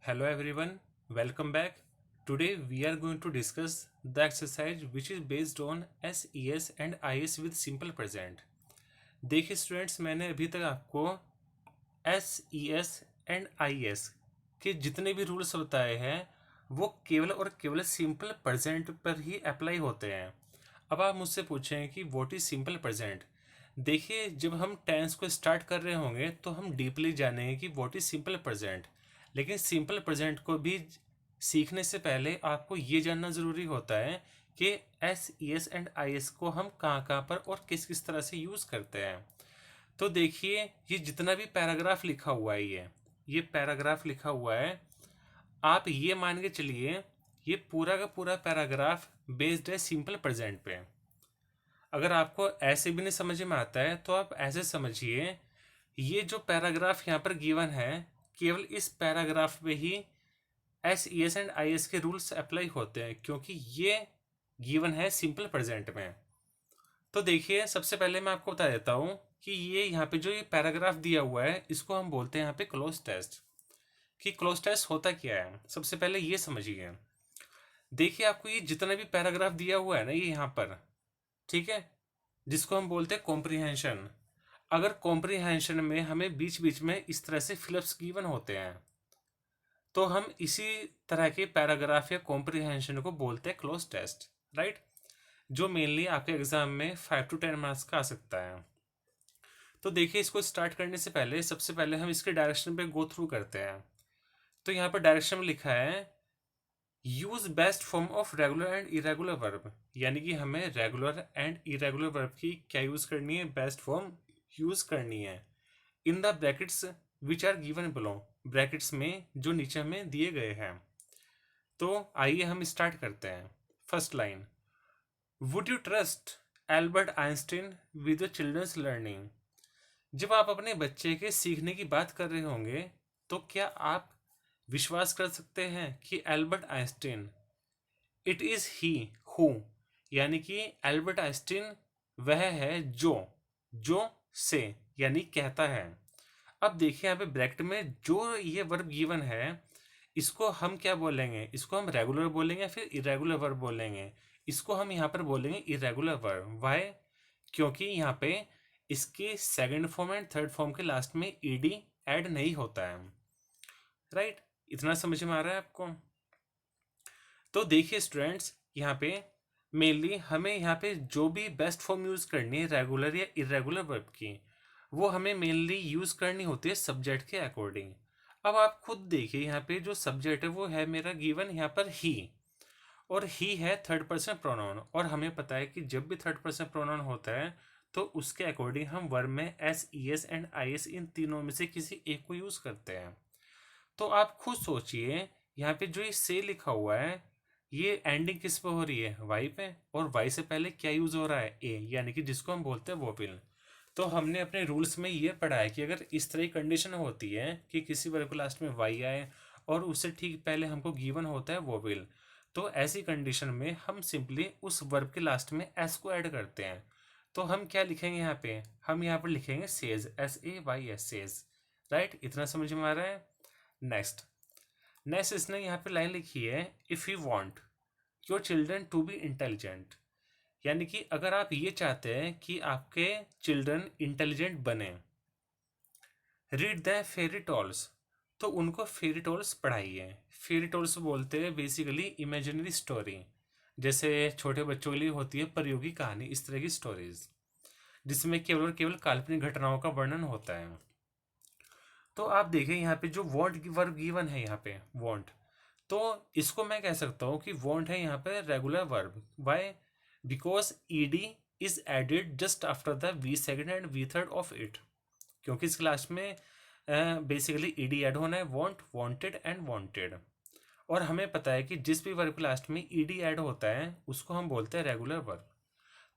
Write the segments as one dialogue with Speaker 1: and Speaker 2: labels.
Speaker 1: Hello everyone, welcome back. Today we are going to discuss the exercise which is based on SES and IS with simple present. देखिए students, मैंने अभी तक आपको SES and IS के जितने भी rules बताए हैं वो केवल और केवल सिंपल प्रेजेंट पर ही अप्लाई होते हैं। अब आप मुझसे पूछें कि व्हाट इज सिंपल प्रेजेंट। देखिए, जब हम टेंस को स्टार्ट कर रहे होंगे तो हम डीपली जानेंगे कि व्हाट इज सिंपल प्रेजेंट। लेकिन सिंपल प्रेजेंट को भी सीखने से पहले आपको ये जानना ज़रूरी होता है कि SES एंड IS को हम कहाँ कहाँ पर और किस किस तरह से यूज़ करते हैं। तो देखिए, ये जितना भी पैराग्राफ लिखा हुआ है, ये पैराग्राफ लिखा हुआ है, आप ये मान के चलिए ये पूरा का पूरा पैराग्राफ बेस्ड है सिंपल प्रेजेंट पे। अगर आपको ऐसे भी नहीं समझ में आता है तो आप ऐसे समझिए, ये जो पैराग्राफ यहाँ पर गिवन है, केवल इस पैराग्राफ पे ही SES एंड IS के रूल्स अप्लाई होते हैं, क्योंकि ये गिवन है सिंपल प्रेजेंट में। तो देखिए, सबसे पहले मैं आपको बता देता हूँ कि ये यहाँ पे जो ये पैराग्राफ दिया हुआ है इसको हम बोलते हैं यहाँ पे क्लोज टेस्ट। कि क्लोज टेस्ट होता क्या है, सबसे पहले ये समझिए। देखिए, आपको ये जितना भी पैराग्राफ दिया हुआ है ना, ये यहाँ पर, ठीक है, जिसको हम बोलते हैं कॉम्प्रिहेंशन। अगर कॉम्प्रिहेंशन में हमें बीच बीच में इस तरह से फिलअप्स गिवन होते हैं तो हम इसी तरह के पैराग्राफ या कॉम्प्रिहेंशन को बोलते हैं क्लोज टेस्ट, राइट। जो मेनली आपके एग्जाम में 5 to 10 मार्क्स का आ सकता है। तो देखिए, इसको स्टार्ट करने से पहले सबसे पहले हम इसके डायरेक्शन पे गो थ्रू करते हैं। तो यहाँ पर डायरेक्शन में लिखा है use best form of regular and irregular verb, यानी कि हमें रेगुलर एंड इरेगुलर वर्ब की क्या यूज करनी है, बेस्ट फॉर्म यूज करनी है in the brackets which are given below, brackets में जो नीचे हमें दिए गए हैं। तो आइए हम स्टार्ट करते हैं। First line, would you trust Albert Einstein with the children's learning. जब आप अपने बच्चे के सीखने की बात कर रहे होंगे तो क्या आप विश्वास कर सकते हैं कि Albert Einstein, it is he who, यानी कि एल्बर्ट आइंस्टीन वह है जो, जो से यानी कहता है। अब देखिए, यहाँ पे ब्रैकेट में जो ये वर्ब गिवन है इसको हम क्या बोलेंगे, इसको हम रेगुलर बोलेंगे या फिर इरेगुलर वर्ब बोलेंगे। इसको हम यहाँ पर बोलेंगे इरेगुलर वर्ब। वाई? क्योंकि यहाँ पे इसके second form and third form के लास्ट में ईडी ऐड नहीं होता है, राइट। इतना समझ में आ रहा है आपको? तो देखिए स्टूडेंट्स, यहाँ पे मेनली हमें यहाँ पे जो भी बेस्ट फॉर्म यूज करनी है रेगुलर या इरेगुलर वर्ब की, वो हमें मेनली यूज करनी होती है सब्जेक्ट के अकॉर्डिंग। अब आप खुद देखिए, यहाँ पे जो सब्जेक्ट है वो है मेरा गिवन यहाँ पर ही, और ही है थर्ड पर्सन प्रोनाउन, और हमें पता है कि जब भी थर्ड पर्सन प्रोनाउन होता है तो उसके अकॉर्डिंग हम वर्ब में SES एंड IS इन तीनों में से किसी एक को यूज करते हैं। तो आप खुद सोचिए, यहाँ पे जो ये से लिखा हुआ है ये एंडिंग किस पे हो रही है, वाई पे, और वाई से पहले क्या यूज हो रहा है, ए, यानी कि जिसको हम बोलते हैं वोपिल। तो हमने अपने रूल्स में ये पढ़ा है कि अगर इस तरह की कंडीशन होती है कि किसी वर्ब के लास्ट में वाई आए और उससे ठीक पहले हमको गिवन होता है वोविल, तो ऐसी कंडीशन में हम सिंपली उस वर्ब के लास्ट में एस को ऐड करते हैं। तो हम क्या लिखेंगे यहाँ पे, हम यहाँ पर लिखेंगे सेज, SAYS, सेज, राइट। इतना समझ में आ रहा है? नेक्स्ट, नेक्स्ट इसने यहाँ पे लाइन लिखी है, if you want your children to be intelligent, यानी कि अगर आप ये चाहते हैं कि आपके चिल्ड्रन इंटेलिजेंट बने, रीड द फेरी टॉल्स, तो उनको फेरी टॉल्स पढ़ाइए। फेरी टॉल्स बोलते हैं बेसिकली इमेजिनरी स्टोरी, जैसे छोटे बच्चों के लिए होती है परियों की कहानी, इस तरह की स्टोरीज जिसमें केवल और केवल काल्पनिक घटनाओं का वर्णन होता है। तो आप देखें, यहाँ पे जो वॉन्ट की वर्ब गिवन है, यहाँ पे वॉन्ट, तो इसको मैं कह सकता हूँ कि वॉन्ट है यहाँ पे regular verb. Why? Because ED is added just after the V second and V third of it, क्योंकि इस क्लास में बेसिकली ईडी ऐड होना है, वॉन्ट, वॉन्टेड एंड वॉन्टेड। और हमें पता है कि जिस भी वर्ब के लास्ट में ईडी ऐड होता है उसको हम बोलते हैं रेगुलर वर्ब।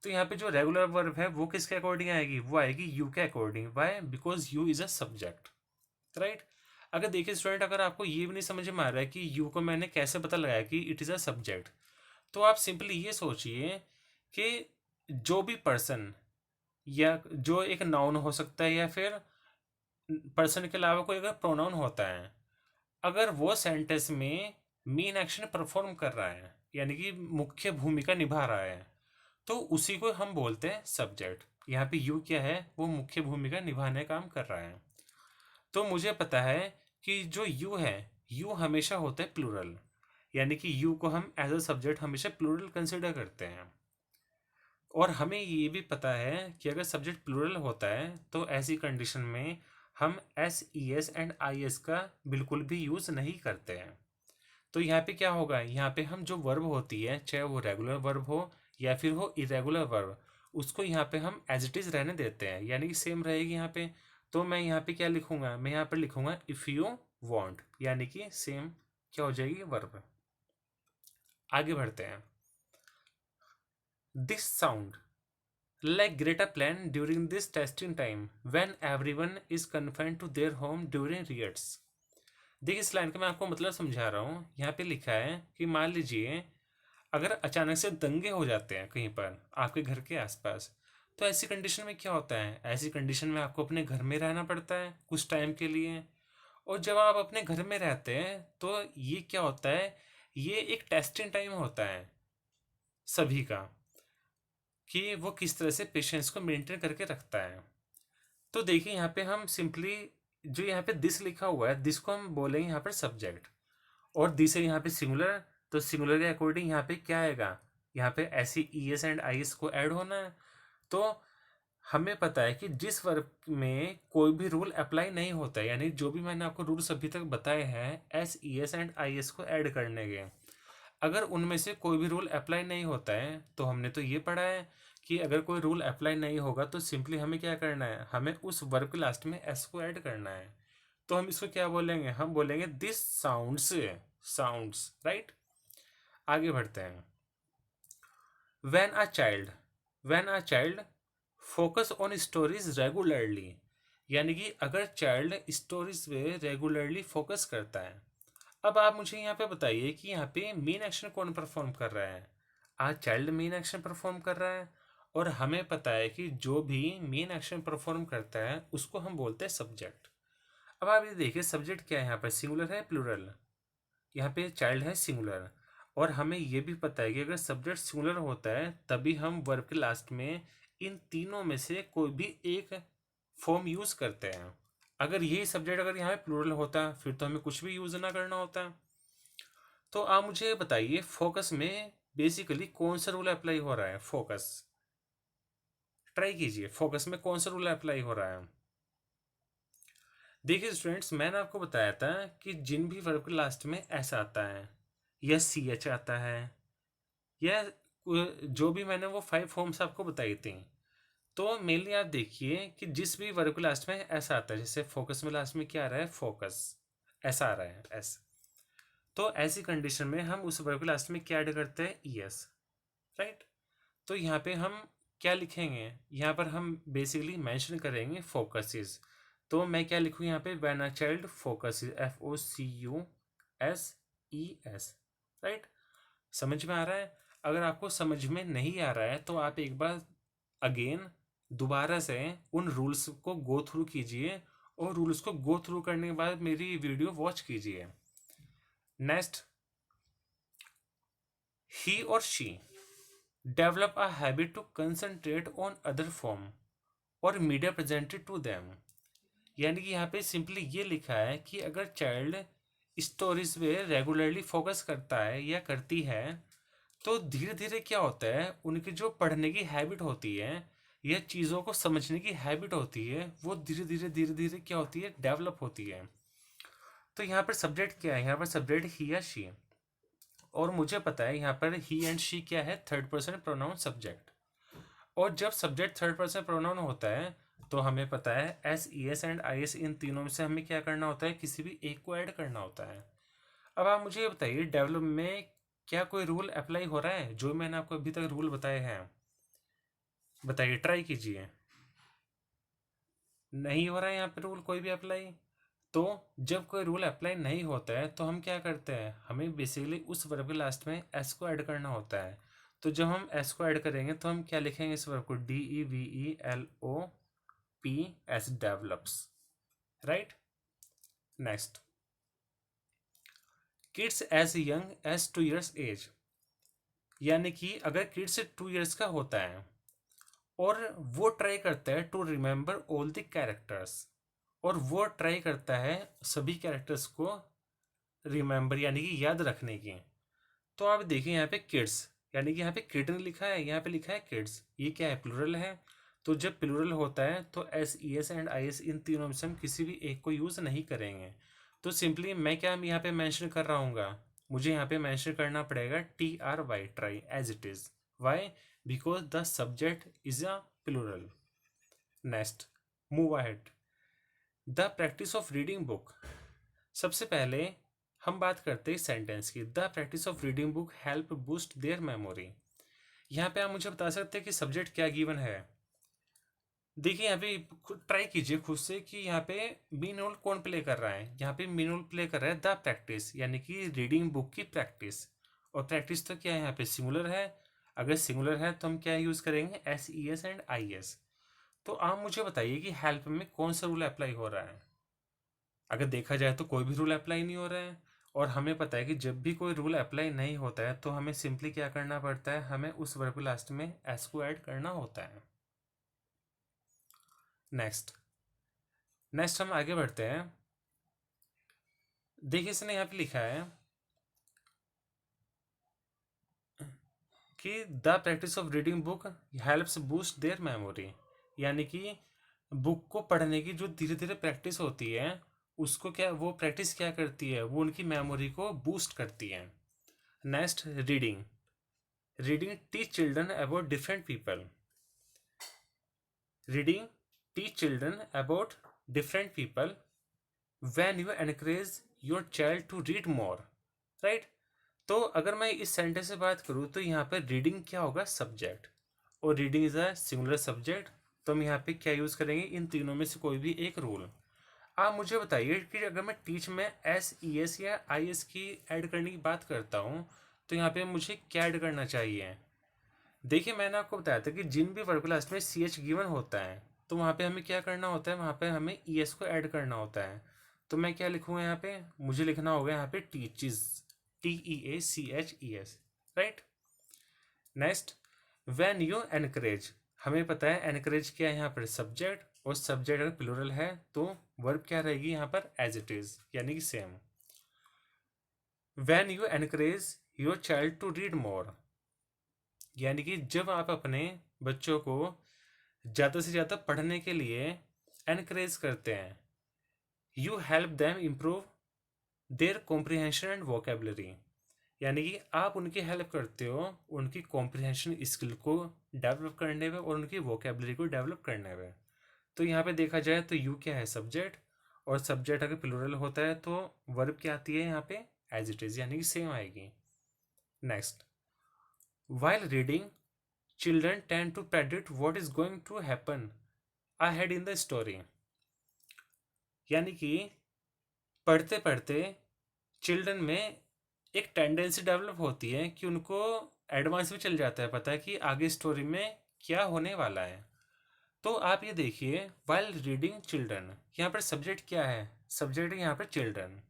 Speaker 1: तो यहाँ पे जो रेगुलर वर्ब है वो किसके अकॉर्डिंग आएगी, वो आएगी यू के according. Why? Because you is a subject, right. अगर देखिए स्टूडेंट, अगर आपको ये भी नहीं समझ में आ रहा है कि यू को मैंने कैसे पता लगाया कि इट इज़ अ सब्जेक्ट, तो आप सिंपली ये सोचिए कि जो भी पर्सन या जो एक नाउन हो सकता है या फिर पर्सन के अलावा कोई अगर प्रोनाउन होता है, अगर वो सेंटेंस में मेन एक्शन परफॉर्म कर रहा है, यानी कि मुख्य भूमिका निभा रहा है, तो उसी को हम बोलते हैं सब्जेक्ट। यहाँ पे यू क्या है, वो मुख्य भूमिका निभाने का काम कर रहा है। तो मुझे पता है कि जो यू है, यू हमेशा होता है प्लूरल, यानी कि यू को हम एज अ सब्जेक्ट हमेशा प्लूरल कंसिडर करते हैं। और हमें ये भी पता है कि अगर सब्जेक्ट प्लूरल होता है तो ऐसी कंडीशन में हम S E S and I S का बिल्कुल भी यूज़ नहीं करते हैं। तो यहाँ पे क्या होगा, यहाँ पे हम जो वर्ब होती है, चाहे वो रेगुलर वर्ब हो या फिर हो इरेगुलर वर्ब, उसको यहाँ पे हम एज इट इज़ रहने देते हैं, यानी कि सेम रहेगी यहाँ पे। तो मैं यहाँ पे क्या लिखूंगा, मैं यहाँ पर लिखूंगा इफ़ यू वांट, यानी कि सेम क्या हो जाएगी, वर्ब। आगे बढ़ते हैं। This sound like Greta planned during this testing time when everyone is confined to their home during riots। देखिए इस लाइन का मैं आपको मतलब समझा रहा हूँ। यहाँ पे लिखा है कि मान लीजिए अगर अचानक से दंगे हो जाते हैं कहीं पर आपके घर के आसपास, तो ऐसी कंडीशन में क्या होता है, ऐसी कंडीशन में आपको अपने घर में रहना पड़ता है कुछ टाइम के लिए। और जब आप अपने घर में रहते हैं तो ये क्या होता है, ये एक टेस्टिंग टाइम होता है सभी का, कि वो किस तरह से पेशेंस को मेंटेन करके रखता है। तो देखिए यहाँ पे हम सिंपली जो यहाँ पे दिस लिखा हुआ है, दिस को हम बोलेंगे यहाँ पर सब्जेक्ट, और दिस है यहाँ पे सिंगुलर, तो सिंगुलर के अकॉर्डिंग यहाँ पे क्या आएगा, यहाँ पे ऐसी ई एस एंड आई एस को ऐड होना है। तो हमें पता है कि जिस वर्ब में कोई भी रूल अप्लाई नहीं होता है, यानी जो भी मैंने आपको रूल्स अभी तक बताए हैं S E S and I S को ऐड करने के, अगर उनमें से कोई भी रूल अप्लाई नहीं होता है, तो हमने तो ये पढ़ा है कि अगर कोई रूल अप्लाई नहीं होगा तो सिंपली हमें क्या करना है, हमें उस वर्ब के लास्ट में एस को ऐड करना है। तो हम इसको क्या बोलेंगे, हम बोलेंगे दिस साउंड्स, साउंड्स, राइट। आगे बढ़ते हैं। When a child, when a child focus on stories regularly, यानी कि अगर चाइल्ड स्टोरीज पे रेगुलरली फोकस करता है। अब आप मुझे यहाँ पे बताइए कि यहाँ पे मेन एक्शन कौन परफॉर्म कर रहा है, आज चाइल्ड मेन एक्शन परफॉर्म कर रहा है। और हमें पता है कि जो भी मेन एक्शन परफॉर्म करता है उसको हम बोलते हैं सब्जेक्ट। अब आप ये देखिए सब्जेक्ट क्या है, यहाँ पर सिंगुलर है प्लूरल, यहाँ पे चाइल्ड है सिंगुलर। और हमें ये भी पता है कि अगर सब्जेक्ट सिंगुलर होता है तभी हम वर्ब के लास्ट में इन तीनों में से कोई भी एक फॉर्म यूज करते हैं। अगर यही सब्जेक्ट अगर यहाँ पे प्लूरल होता फिर तो हमें कुछ भी यूज ना करना होता। तो आप मुझे बताइए फोकस में बेसिकली कौन सा रूल अप्लाई हो रहा है, फोकस, ट्राई कीजिए फोकस में कौन सा रूल अप्लाई हो रहा है। देखिए स्टूडेंट्स, मैंने आपको बताया था कि जिन भी वर्ब के लास्ट में एस आता है या सी एच आता है, या जो भी मैंने वो 5 फॉर्म्स आपको बताई थी, तो मेनली आप देखिए कि जिस भी वर्ब के लास्ट में एस आता है, जैसे फोकस में लास्ट में क्या आ रहा है, फोकस, ऐसा आ रहा है एस, तो ऐसी कंडीशन में हम उस वर्ब के लास्ट में क्या ऐड करते हैं, ई एस, राइट। तो यहाँ पे हम क्या लिखेंगे, यहाँ पर हम बेसिकली मेंशन करेंगे फोकसेस। तो मैं क्या लिखूँ यहाँ पे, when a child focuses, F O C U S E S, right. समझ में आ रहा है। अगर आपको समझ में नहीं आ रहा है तो आप एक बार अगेन दोबारा से उन रूल्स को गो थ्रू कीजिए, और रूल्स को गो थ्रू करने के बाद मेरी वीडियो वॉच कीजिए। Next, he or she develop a habit to concentrate on other form or media presented to them, यानी कि यहाँ पे सिंपली ये लिखा है कि अगर चाइल्ड स्टोरीज पे रेगुलरली फोकस करता है या करती है, तो धीरे धीरे क्या होता है, उनकी जो पढ़ने की हैबिट होती है या चीज़ों को समझने की हैबिट होती है वो धीरे धीरे क्या होती है, डेवलप होती है। तो यहाँ पर सब्जेक्ट क्या है, यहाँ पर सब्जेक्ट ही या शी, और मुझे पता है यहाँ पर ही एंड शी क्या है, थर्ड पर्सन प्रोनाउन सब्जेक्ट। और जब सब्जेक्ट थर्ड पर्सन प्रोनाउन होता है तो हमें पता है S E S and I S, इन तीनों में से हमें क्या करना होता है, किसी भी एक को ऐड करना होता है। अब आप मुझे ये बताइए डेवलप में क्या कोई रूल अप्लाई हो रहा है, जो मैंने आपको अभी तक रूल बताए हैं, बताइए, ट्राई कीजिए। नहीं हो रहा है यहाँ पे रूल कोई भी अप्लाई। तो जब कोई रूल अप्लाई नहीं होता है तो हम क्या करते हैं, हमें बेसिकली उस वर्ब के लास्ट में एस को ऐड करना होता है। तो जब हम एस को ऐड करेंगे तो हम क्या लिखेंगे इस वर्ब को, D E V E L O P S, develops, right. Next, kids age young age 2 years age, यानी कि अगर किड्स 2 years का होता है और वो ट्राई करता है to remember all the characters, और वो ट्राई करता है सभी कैरेक्टर्स को रिमेंबर यानी कि याद रखने की, तो आप देखिए यहाँ पे किड्स, यानी कि यहाँ पे किड लिखा है, यहाँ पे लिखा है किड्स, ये क्या है, प्लूरल है। तो जब प्लूरल होता है तो S E S and I S इन तीनों में से हम किसी भी एक को यूज़ नहीं करेंगे। तो सिंपली मैं क्या यहाँ पे मेंशन कर रहा हूँ, मुझे यहाँ पे मेंशन करना पड़ेगा T R Y, try, as it is. Why? Because the subject is a plural. Next, move ahead. The practice of reading book. सबसे पहले हम बात करते हैं सेंटेंस की। The practice of reading book help boost their memory. यहाँ पे आप मुझे बता सकते हैं कि सब्जेक्ट क्या गिवन है। देखिए यहाँ पे ट्राई कीजिए खुद से कि यहाँ पे मेन रोल कौन प्ले कर रहा है। यहाँ पे मेन रोल प्ले कर रहा है द प्रैक्टिस, यानी कि रीडिंग बुक की प्रैक्टिस। और प्रैक्टिस तो क्या है, यहाँ पे सिंगुलर है। अगर सिंगुलर है तो हम क्या यूज़ करेंगे, S E S and I S. तो आप मुझे बताइए कि हेल्प में कौन सा रूल अप्लाई हो रहा है। अगर देखा जाए तो कोई भी रूल अप्लाई नहीं हो रहा है, और हमें पता है कि जब भी कोई रूल अप्लाई नहीं होता है तो हमें सिंपली क्या करना पड़ता है, हमें उस वर्ब के लास्ट में एस को ऐड करना होता है। नेक्स्ट नेक्स्ट हम आगे बढ़ते हैं। देखिए इसने यहाँ पे लिखा है कि the practice of reading book helps boost their memory, यानी कि बुक को पढ़ने की जो धीरे धीरे प्रैक्टिस होती है, उसको क्या, वो प्रैक्टिस क्या करती है, वो उनकी मेमोरी को बूस्ट करती है। Next, reading. Reading teach children about different people. Reading teach children about different people when you encourage your child to read more, right. तो अगर मैं इस सेंटेंस से बात करूँ तो यहाँ पर रीडिंग क्या होगा, सब्जेक्ट, और reading is a singular subject. तो हम यहाँ पे क्या यूज़ करेंगे, इन तीनों में से कोई भी एक रूल। आप मुझे बताइए कि अगर मैं टीच में एस ई एस या आई एस की ऐड करने की बात करता हूँ तो यहाँ पे मुझे क्या ऐड करना चाहिए। देखिए मैंने आपको बताया था कि जिन भी वर्ब लास्ट में सी एच गिवन होता है तो वहाँ पे हमें क्या करना होता है, वहाँ पे हमें ई एस को ऐड करना होता है। तो मैं क्या लिखूँगा यहाँ पे, मुझे लिखना होगा यहाँ पे teaches, T E A C H E S, right. Next, when you encourage. हमें पता है एनकरेज क्या है यहाँ पर, सब्जेक्ट, और सब्जेक्ट अगर प्लूरल है तो वर्ब क्या रहेगी यहाँ पर, एज इट इज, यानी कि same. When you encourage your child to read more, यानी कि जब आप अपने बच्चों को ज़्यादा से ज़्यादा पढ़ने के लिए एनकरेज करते हैं, you help them improve their comprehension and vocabulary, यानी कि आप उनकी हेल्प करते हो उनकी कॉम्प्रिहेंशन स्किल को डेवलप करने में और उनकी वोकेबलरी को डेवलप करने में। तो यहाँ पे देखा जाए तो यू क्या है, सब्जेक्ट, और सब्जेक्ट अगर प्लूरल होता है तो वर्ब क्या आती है यहाँ पे, एज इट इज, यानी कि सेम आएगी। Next, while reading children tend to predict what is going to happen ahead in the story, यानी कि पढ़ते पढ़ते चिल्ड्रन में एक टेंडेंसी डेवलप होती है कि उनको एडवांस में चल जाता है पता है कि आगे स्टोरी में क्या होने वाला है। तो आप ये देखिए, वाइल रीडिंग चिल्ड्रन, यहाँ पर सब्जेक्ट क्या है, सब्जेक्ट है यहाँ पर चिल्ड्रन,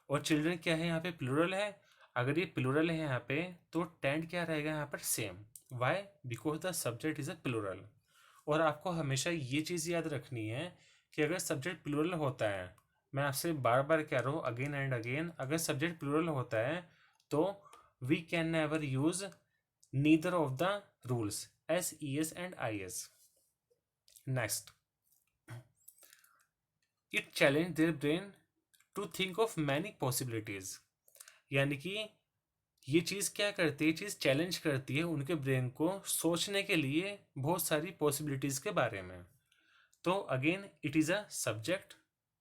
Speaker 1: और चिल्ड्रन क्या है यहाँ पे, प्लूरल है। अगर ये प्लूरल है यहाँ पे तो टेंड क्या रहेगा यहाँ पर, same. Why? Because the subject is a plural. और आपको हमेशा ये चीज़ याद रखनी है कि अगर सब्जेक्ट प्लूरल होता है, मैं आपसे बार बार कह रहा हूँ अगेन एंड अगेन, अगर सब्जेक्ट प्लूरल होता है तो we can never use neither of the rules, S E S and I S. Next, it challenge their brain to think of many possibilities, यानी कि ये चीज़ क्या करती है, चीज़ चैलेंज करती है उनके ब्रेन को सोचने के लिए बहुत सारी पॉसिबिलिटीज़ के बारे में। तो again it is a subject,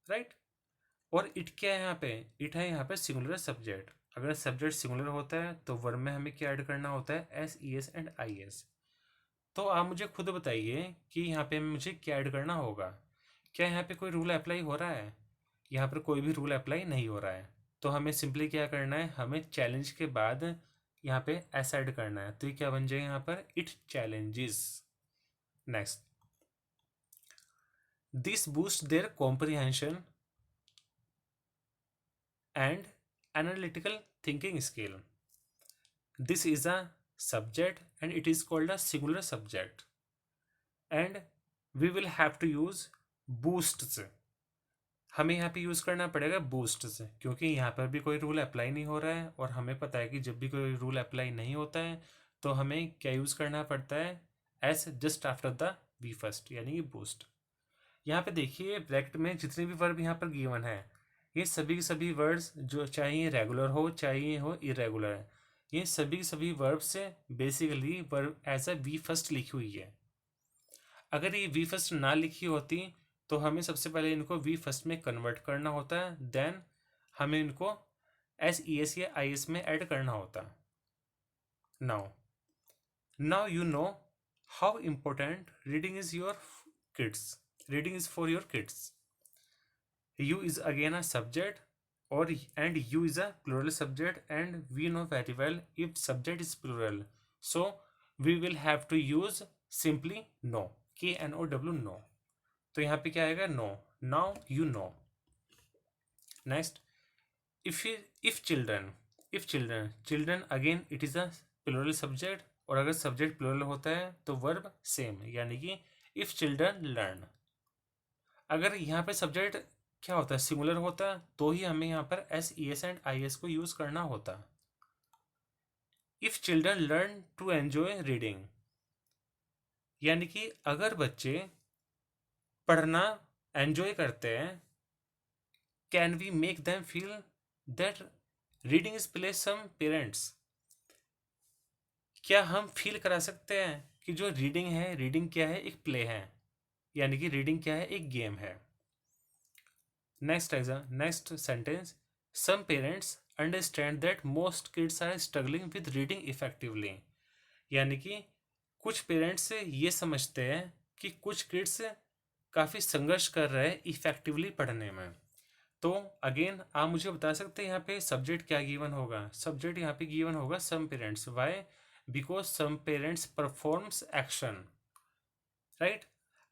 Speaker 1: right. और इट क्या है यहाँ पे, इट है यहाँ पे सिंगुलर सब्जेक्ट। अगर सब्जेक्ट सिंगुलर होता है तो वर्ब में हमें क्या ऐड करना होता है, S E S and I S. तो आप मुझे खुद बताइए कि यहाँ पे मुझे क्या ऐड करना होगा। क्या यहाँ पे कोई रूल अप्लाई हो रहा है, यहाँ पर कोई भी रूल अप्लाई नहीं हो रहा है। तो हमें सिंपली क्या करना है, हमें चैलेंज के बाद यहाँ पे एस ऐड करना है। तो ये क्या बन जाएगा यहाँ पर, it challenges. Next, this boost their comprehension and analytical thinking skill. This is a subject and it is called a singular subject, and we will have to use boosts. हमें यहाँ पे यूज़ करना पड़ेगा बूस्ट से, क्योंकि यहाँ पर भी कोई रूल अप्लाई नहीं हो रहा है और हमें पता है कि जब भी कोई रूल अप्लाई नहीं होता है तो हमें क्या यूज़ करना पड़ता है, S just after the V first, यानी कि बूस्ट। यहाँ पे देखिए ब्रैकेट में जितने भी वर्ब यहाँ पर गिवन है, ये सभी के सभी वर्ड्स, जो चाहे ये रेगुलर हो चाहे ये हो इरेगुलर है, ये सभी के सभी वर्ब से basically verb as a V first लिखी हुई है। अगर ये वी फर्स्ट ना लिखी होती तो हमें सबसे पहले इनको वी फर्स्ट में कन्वर्ट करना होता है, देन हमें इनको एस ई एस या आई एस में ऐड करना होता। Now you know how important reading is for your kids. You is again a subject और and you is a plural subject, and we know very well if subject is plural, so we will have to use simply know, KNOW, no। तो यहाँ पे क्या आएगा, no. Now you know. Next, if children again it is a plural subject, और अगर subject plural होता है तो वर्ब सेम, यानी कि इफ चिल्ड्रन लर्न। अगर यहाँ पे सब्जेक्ट क्या होता है, सिंगुलर होता, तो ही हमें यहाँ पर S E S and I S को यूज करना होता। If children learn to enjoy reading, यानी कि अगर बच्चे पढ़ना एंजॉय करते हैं, can we make them feel that reading is play some parents, क्या हम फील करा सकते हैं कि जो रीडिंग है, रीडिंग क्या है, एक प्ले है, यानी कि रीडिंग क्या है, एक गेम है। Next sentence, some parents understand that most kids are struggling with reading effectively, यानी कि कुछ पेरेंट्स ये समझते हैं कि कुछ किड्स काफ़ी संघर्ष कर रहे हैं इफेक्टिवली पढ़ने में। तो अगेन आप मुझे बता सकते हैं यहाँ पे सब्जेक्ट क्या गिवन होगा, सब्जेक्ट यहाँ पे गिवन होगा some parents. Why? Because some parents performs action, right.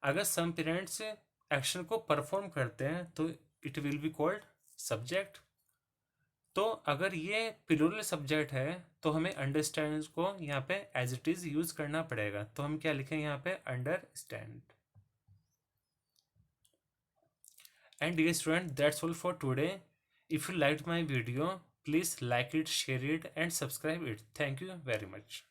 Speaker 1: अगर सम पेरेंट्स एक्शन को परफॉर्म करते हैं तो it will be called subject. तो अगर ये प्लूरल सब्जेक्ट है तो हमें अंडरस्टैंड को यहाँ पे एज इट इज यूज करना पड़ेगा, तो हम क्या लिखें यहाँ पे, understand. And dear student, that's all for today. If you liked my video, please like it, share it and subscribe it. Thank you very much.